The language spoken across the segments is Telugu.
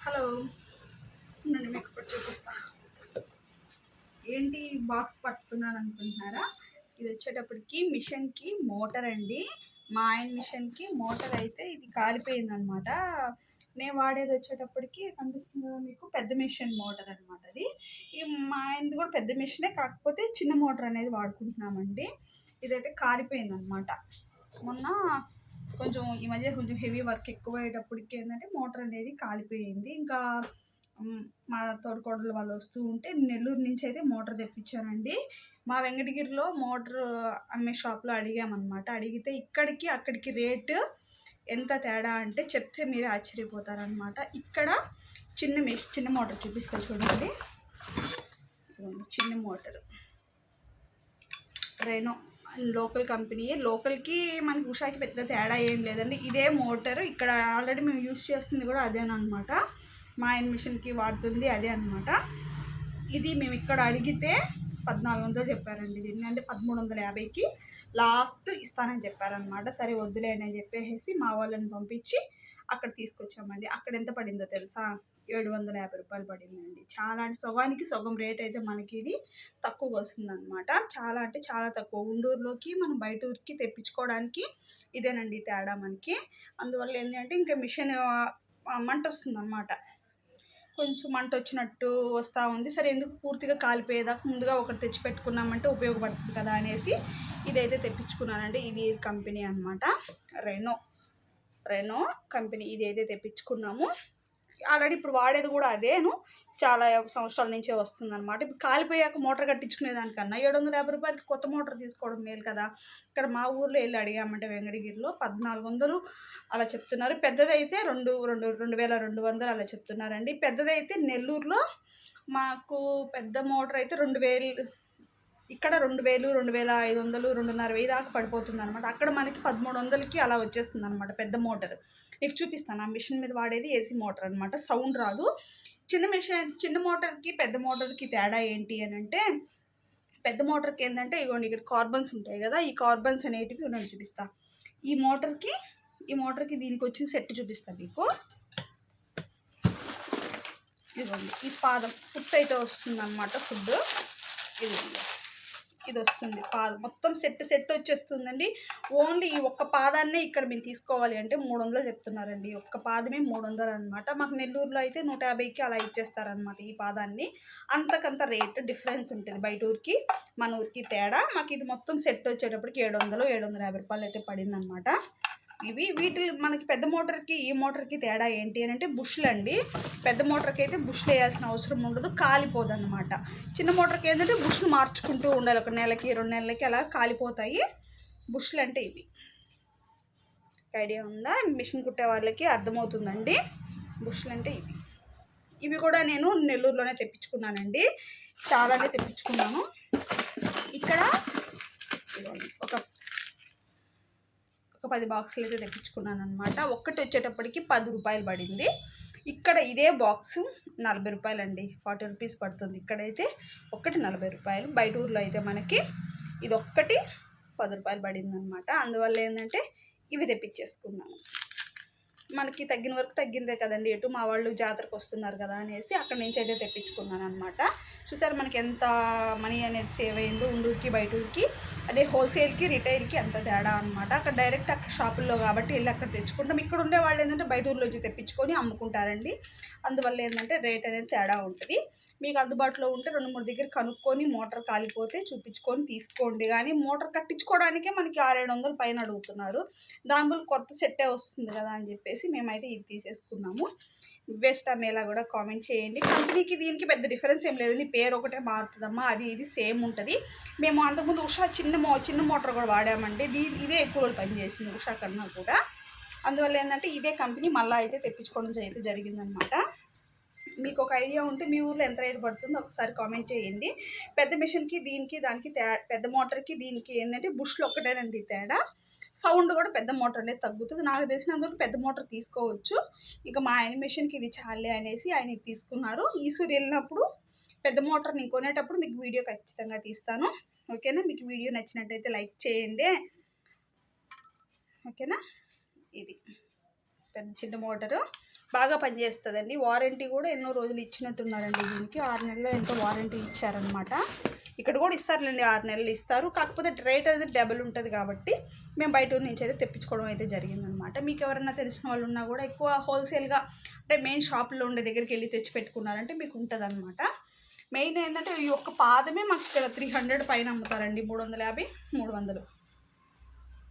హలో, నేను మీకు ఇప్పుడు చూపిస్తా. ఏంటి బాక్స్ పట్టుకున్నాను అనుకుంటున్నారా? ఇది వచ్చేటప్పటికి మిషన్కి మోటార్ అండి. మా ఆయన మిషన్కి మోటార్ అయితే ఇది కాలిపోయింది అనమాట. నేను వాడేది వచ్చేటప్పటికి కనిపిస్తుంది కదా మీకు, పెద్ద మిషన్ మోటార్ అనమాట. అది మా ఆయనది కూడా పెద్ద మిషనే, కాకపోతే చిన్న మోటార్ అనేది వాడుకుంటున్నామండి. ఇదైతే కాలిపోయింది అనమాట. మొన్న కొంచెం ఈ మధ్య కొంచెం హెవీ వర్క్ ఎక్కువ అయ్యేటప్పటికి ఏంటంటే మోటార్ అనేది కాలిపోయింది. ఇంకా మా తోడుకోడలు వాళ్ళు వస్తూ ఉంటే నెల్లూరు నుంచి అయితే మోటార్ తెప్పించానండి. మా వెంకటగిరిలో మోటార్ అమ్మే షాప్లో అడిగామన్నమాట. అడిగితే ఇక్కడికి అక్కడికి రేటు ఎంత తేడా అంటే చెప్తే మీరు ఆశ్చర్యపోతారనమాట. ఇక్కడ చిన్న మోటార్ చూపిస్తా చూడండి. చిన్న మోటార్ రెనో లోకల్ కంపెనీ. లోకల్కి మనకి ఉషాకి పెద్ద తేడా ఏం లేదండి. ఇదే మోటార్ ఇక్కడ ఆల్రెడీ మేము యూజ్ చేస్తుంది కూడా అదేనమాట. మా ఆయన మిషన్కి వాడుతుంది అదే అనమాట. ఇది మేము ఇక్కడ అడిగితే 1400 చెప్పారండి. దీన్ని అంటే 1350కి లాస్ట్ ఇస్తానని చెప్పారనమాట. సరే వద్దులేని అని చెప్పేసి మా వాళ్ళని పంపించి అక్కడ తీసుకొచ్చామండి. అక్కడ ఎంత పడిందో తెలుసా? 750 రూపాయలు పడిందండి. చాలా అంటే సగానికి సగం రేట్ అయితే మనకి ఇది తక్కువగా వస్తుంది అనమాట. చాలా అంటే చాలా తక్కువ. ఉండూరులోకి మనం బయట ఊరికి తెప్పించుకోవడానికి ఇదేనండి తేడా మనకి. అందువల్ల ఏంటంటే ఇంకా మిషన్ మంట వస్తుంది అనమాట. కొంచెం మంట వచ్చినట్టు వస్తూ ఉంది. సరే ఎందుకు పూర్తిగా కాలిపోయేదాకా ముందుగా ఒకటి తెచ్చి పెట్టుకున్నామంటే ఉపయోగపడుతుంది కదా అనేసి ఇదైతే తెప్పించుకున్నానండి. ఇది కంపెనీ అనమాట, రెనో కంపెనీ. ఇది అయితే తెప్పించుకున్నాము. ఆల్రెడీ ఇప్పుడు వాడేది కూడా అదేను, చాలా సంవత్సరాల నుంచే వస్తుంది అనమాట. ఇప్పుడు కాలిపోయాక మోటార్ కట్టించుకునే దానికన్నా 750 రూపాయలకి కొత్త మోటార్ తీసుకోవడం మేలు కదా. ఇక్కడ మా ఊర్లో వెళ్ళి అడిగామంటే వెంకటగిరిలో 1400 అలా చెప్తున్నారు. పెద్దదైతే 2200 అలా చెప్తున్నారండి. పెద్దదైతే నెల్లూరులో మాకు పెద్ద మోటార్ అయితే 2000, ఇక్కడ 2000, 2500, 2500 దాకా పడిపోతుంది అనమాట. అక్కడ మనకి 1300కి అలా వచ్చేస్తుంది అనమాట పెద్ద మోటార్. నీకు చూపిస్తాను. ఆ మిషన్ మీద వాడేది ఏసీ మోటార్ అనమాట, సౌండ్ రాదు. చిన్న మోటార్కి పెద్ద మోటార్కి తేడా ఏంటి అని అంటే, పెద్ద మోటార్కి ఏంటంటే ఇగోండి ఇక్కడ కార్బన్స్ ఉంటాయి కదా, ఈ కార్బన్స్ అనేటివి నేను చూపిస్తా. ఈ మోటార్కి దీనికి వచ్చిన సెట్ చూపిస్తాను మీకు. ఇదిగోండి ఈ పాదం ఫుడ్ అయితే వస్తుంది అనమాట. ఫుడ్ ఇది వస్తుంది. పాదం మొత్తం సెట్ వచ్చేస్తుందండి. ఓన్లీ ఈ ఒక్క పాదాన్నే ఇక్కడ మేము తీసుకోవాలి అంటే 300 చెప్తున్నారండి. ఒక్క పాదమే 300 అనమాట. మాకు నెల్లూరులో అయితే 150కి అలా ఇచ్చేస్తారనమాట ఈ పాదాన్ని. అంతకంత రేట్ డిఫరెన్స్ ఉంటుంది బయట ఊరికి మన ఊరికి తేడా. మాకు ఇది మొత్తం సెట్ వచ్చేటప్పటికి 750 రూపాయలు అయితే పడిందనమాట. వీటి మనకి పెద్ద మోటార్కి ఈ మోటార్కి తేడా ఏంటి అని అంటే బుష్లు అండి. పెద్ద మోటార్కి అయితే బుష్లు వేయాల్సిన అవసరం ఉండదు, కాలిపోదు అనమాట. చిన్న మోటార్కి ఏంటంటే బుష్లు మార్చుకుంటూ ఉండాలి, 1 నెలకి 2 నెలలకి అలా కాలిపోతాయి. బుష్లు అంటే ఇవి. ఐడియా ఉందా? మిషన్ కుట్టే వాళ్ళకి అర్థమవుతుందండి. బుష్లు అంటే ఇవి కూడా నేను నెల్లూరులోనే తెప్పించుకున్నానండి. చాలానే తెప్పించుకున్నాను. ఇక్కడ ఒక 10 బాక్సులు అయితే తెప్పించుకున్నాను అనమాట. ఒక్కటి వచ్చేటప్పటికి 10 రూపాయలు పడింది. ఇక్కడ ఇదే బాక్సు 40 రూపాయలు అండి, 40 రూపీస్ పడుతుంది. ఇక్కడైతే ఒకటి 40 రూపాయలు. బయట ఊర్లో అయితే మనకి ఇది ఒక్కటి 10 రూపాయలు పడింది అనమాట. అందువల్ల ఏంటంటే ఇవి తెప్పించేసుకున్నాను. మనకి తగ్గిన వరకు తగ్గిందే కదండి. ఎటు మా వాళ్ళు జాతరకు వస్తున్నారు కదా అనేసి అక్కడి నుంచి అయితే తెప్పించుకున్నాను అనమాట. చూసారు మనకి ఎంత మనీ అనేది సేవ్ అయిందో ఉండూరికి బయట ఊరికి. అదే హోల్సేల్కి రిటైల్కి అంత తేడా అనమాట. అక్కడ డైరెక్ట్ అక్కడ షాపుల్లో కాబట్టి వెళ్ళి అక్కడ తెచ్చుకుంటాం. ఇక్కడ ఉండే వాళ్ళు ఏంటంటే బయట ఊర్లో వచ్చి తెప్పించుకొని అమ్ముకుంటారండి. అందువల్ల ఏంటంటే రేట్ అనేది తేడా ఉంటుంది. మీకు అందుబాటులో ఉంటే 2-3 దగ్గర కనుక్కొని మోటార్ కాలిపోతే చూపించుకొని తీసుకోండి. కానీ మోటార్ కట్టించుకోవడానికే మనకి 600-700 పైన అడుగుతున్నారు. దానివల్ల కొత్త సెట్టే వస్తుంది కదా అని చెప్పేసి మేమైతే ఇది తీసేసుకున్నాము. బెస్ట్ అమ్మేలా కూడా కామెంట్ చేయండి. కంపెనీకి దీనికి పెద్ద డిఫరెన్స్ ఏం లేదు, నీ పేరు ఒకటే మారుతుందమ్మా, అది ఇది సేమ్ ఉంటుంది. మేము అంతకుముందు ఉషా చిన్న మోటార్ కూడా వాడామండి. ఇదే ఎక్కువ రోజులు పనిచేసింది ఉషా కన్నా కూడా. అందువల్ల ఏంటంటే ఇదే కంపెనీ మళ్ళీ అయితే తెప్పించుకోవడం అయితే జరిగిందనమాట. మీకు ఒక ఐడియా ఉంటే మీ ఊర్లో ఎంత రేటు పడుతుందో ఒకసారి కామెంట్ చేయండి. పెద్ద మిషన్కి దీనికి దానికి పెద్ద మోటార్కి దీనికి ఏంటంటే బుష్లు ఒక్కటేనండి తేడా. సౌండ్ కూడా పెద్ద మోటార్ అనేది తగ్గుతుంది. నాకు తెలిసినందుకు పెద్ద మోటార్ తీసుకోవచ్చు. ఇక మా ఆయన మిషన్కి ఇది చాలే అనేసి ఆయన ఇది తీసుకున్నారు. ఈసూరు వెళ్ళినప్పుడు పెద్ద మోటార్ నేను కొనేటప్పుడు మీకు వీడియో ఖచ్చితంగా తీస్తాను. ఓకేనా? మీకు వీడియో నచ్చినట్టయితే లైక్ చేయండి. ఓకేనా? ఇది చిన్న మోటారు బాగా పనిచేస్తుందండి. వారంటీ కూడా ఎన్నో రోజులు ఇచ్చినట్టున్నారండి దీనికి. 6 నెలలు ఎంతో వారంటీ ఇచ్చారనమాట. ఇక్కడ కూడా ఇస్తారులేండి, 6 నెలలు ఇస్తారు. కాకపోతే రేట్ అనేది డబుల్ ఉంటుంది కాబట్టి మేము బయట ఊరి నుంచి అయితే తెప్పించుకోవడం అయితే జరిగిందనమాట. మీకు ఎవరైనా తెలిసిన వాళ్ళు ఉన్నా కూడా ఎక్కువ హోల్సేల్గా అంటే మెయిన్ షాప్లో ఉండే దగ్గరికి వెళ్ళి తెచ్చి పెట్టుకున్నారంటే మీకు ఉంటుంది అనమాట. మెయిన్ ఏంటంటే ఈ ఒక్క పాదమే మాకు ఇక్కడ 300 పైన అమ్ముతారండి. 350, 300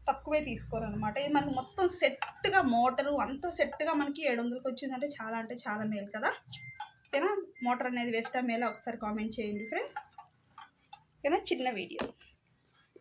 తక్కువే తీసుకోరనమాట. ఇది మనకు మొత్తం సెట్గా మోటరు అంతా సెట్గా మనకి 700కి వచ్చిందంటే చాలా అంటే చాలా మేలు కదా. ఓకేనా, మోటార్ అనేది వేస్టా మేలా ఒకసారి కామెంట్ చేయండి ఫ్రెండ్స్. ఓకేనా, చిన్న వీడియో.